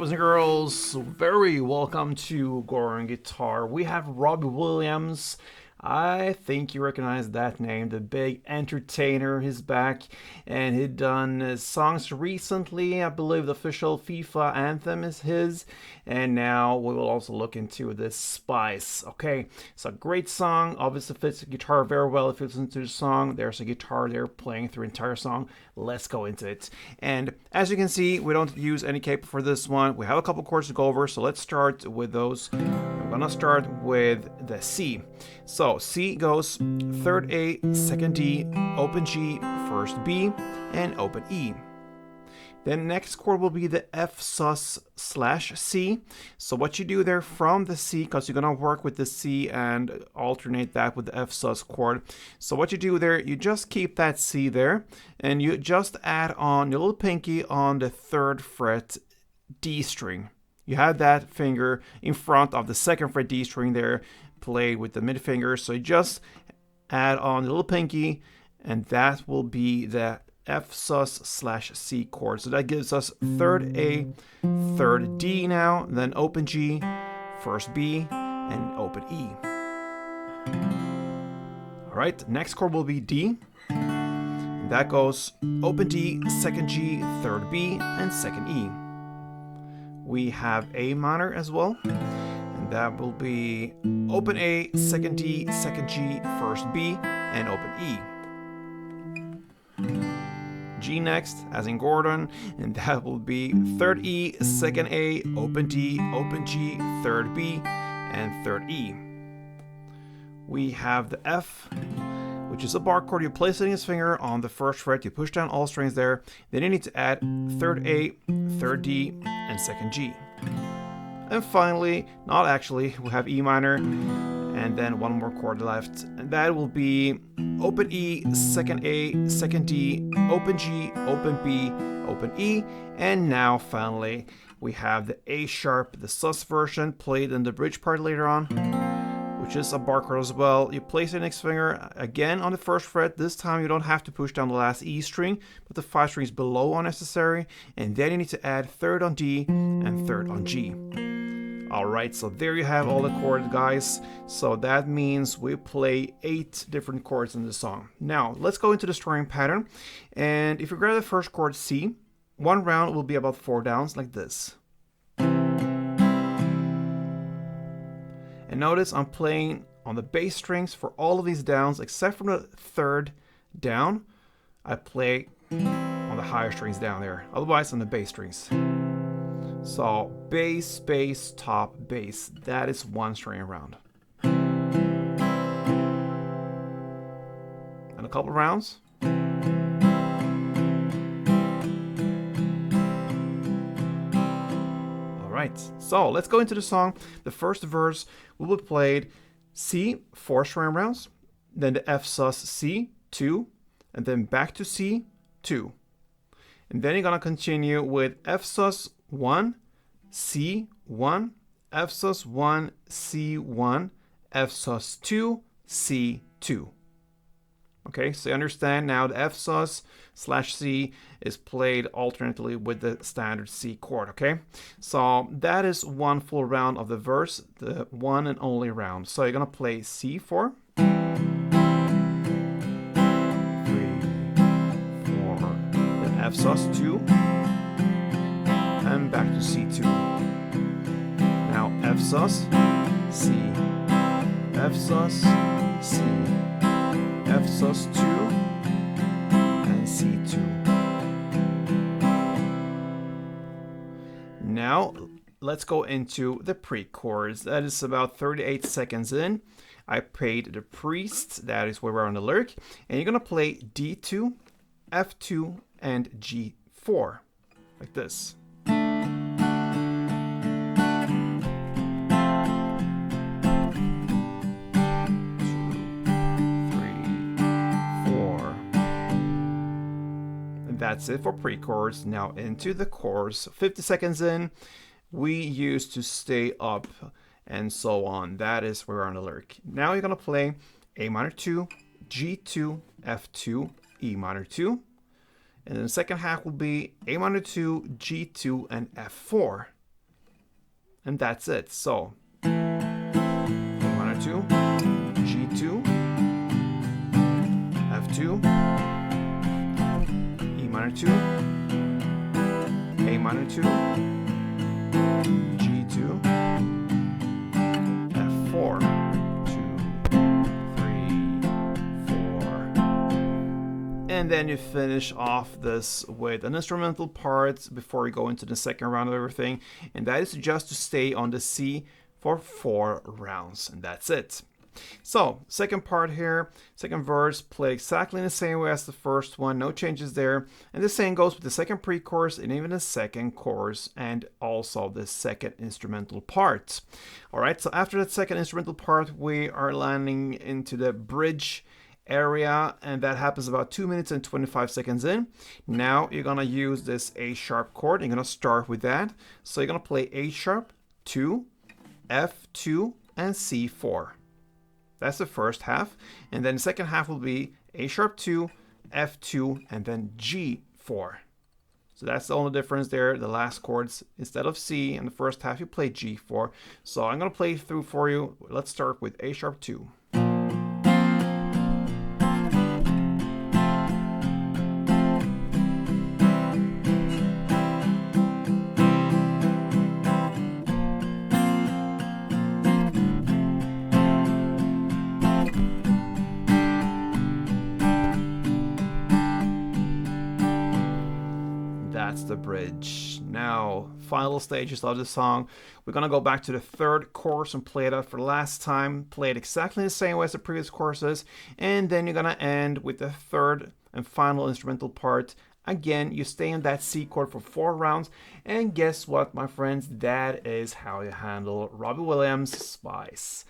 Boys and girls, very welcome to Goran Guitar. We have Robbie Williams. I think you recognize that name, the big entertainer. He's back, and he done songs recently. I believe the official FIFA anthem is his, and now we will also look into this Spies. Okay, it's a great song. Obviously fits the guitar very well if you listen to the song. There's a guitar there playing through the entire song. Let's go into it. And as you can see, we don't use any capo for this one. We have a couple chords to go over, so let's start with those. I'm gonna start with the C. So C goes 3rd A, 2nd D, open G, 1st B, and open E. Then next chord will be the F sus/C. So what you do there from the C, because you're gonna work with the C and alternate that with the F sus chord. So what you do there, you just keep that C there, and you just add on your little pinky on the 3rd fret D string. You have that finger in front of the 2nd fret D string there, played with the mid finger. So you just add on the little pinky, and that will be the F sus/C chord. So that gives us 3rd A, 3rd D now, then open G, 1st B, and open E. All right, next chord will be D. And that goes open D, 2nd G, 3rd B, and 2nd E. We have A minor as well, and that will be open A, 2nd D, 2nd G, 1st B, and open E. G next, as in Gordon, and that will be 3rd E, 2nd A, open D, open G, 3rd B, and 3rd E. We have the F, which is a bar chord. You place his finger on the 1st fret, you push down all strings there, then you need to add 3rd A, 3rd D, and 2nd G. And finally, not actually, we have E minor, and then one more chord left, and that will be open E, 2nd A, 2nd D, open G, open B, open E, and now finally we have the A sharp, the sus version, played in the bridge part later on, which is a bar chord as well. You place your next finger again on the 1st fret. This time you don't have to push down the last E string, but the 5 strings below are necessary, and then you need to add 3rd on D and 3rd on G. Alright, so there you have all the chords, guys. So that means we play 8 different chords in the song. Now, let's go into the strumming pattern. And if you grab the first chord, C, one round will be about 4 downs, like this. And notice I'm playing on the bass strings for all of these downs, except for the 3rd down. I play on the higher strings down there, otherwise on the bass strings. So bass, bass, top, bass. That is one string around. And a couple rounds. Alright, so let's go into the song. The first verse will be played C, 4 string rounds, then the F sus C, 2, and then back to C, 2. And then you're gonna continue with F sus 1, C 1, F sus 1, C 1, F sus 2, C 2. Okay, so you understand now the F sus/C is played alternately with the standard C chord. Okay, so that is one full round of the verse, the one and only round. So you're gonna play C4, 3, 4, then F sus 2. And back to C2. Now F sus, C, F sus, C, F sus 2, and C2. Now let's go into the pre-chorus. That is about 38 seconds in. I played the priest, that is where we're on the lyric, and you're gonna play D2, F2, and G4, like this. That's it for pre-chorus. Now into the chorus. 50 seconds in, we used to stay up and so on. That is where we're on the lyric. Now you're gonna play A minor 2, G2, F2, E minor 2. And then the second half will be A minor 2, G2, and F4. and that's it. So A minor 2, G2, F2, E minor 2, A minor 2, G2, F4, 2, 3, 4. And then you finish off this with an instrumental part before you go into the second round of everything. And that is just to stay on the C for 4 rounds. And that's it. So, second part here, second verse, play exactly in the same way as the first one, no changes there. And the same goes with the second pre-chorus and even the second chorus and also the second instrumental part. Alright, so after that second instrumental part, we are landing into the bridge area, and that happens about 2 minutes and 25 seconds in. Now you're gonna use this A sharp chord. You're gonna start with that. So you're gonna play A sharp, 2, F2, and C4. That's the first half. And then the second half will be A sharp 2, F2, and then G4. So that's the only difference there. The last chords, instead of C in the first half, you play G4. So I'm going to play through for you. Let's start with A sharp 2. That's the bridge. Now, final stages of the song. We're gonna go back to the third chorus and play it out for the last time. Play it exactly the same way as the previous choruses. And then you're gonna end with the third and final instrumental part. Again, you stay in that C chord for 4 rounds. And guess what, my friends? That is how you handle Robbie Williams' Spies.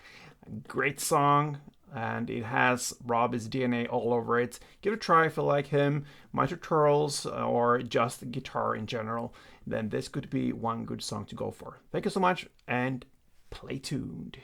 A great song. And it has Robbie's DNA all over it. Give it a try if you like him, my tutorials, or just guitar in general. Then this could be one good song to go for. Thank you so much, and play tuned.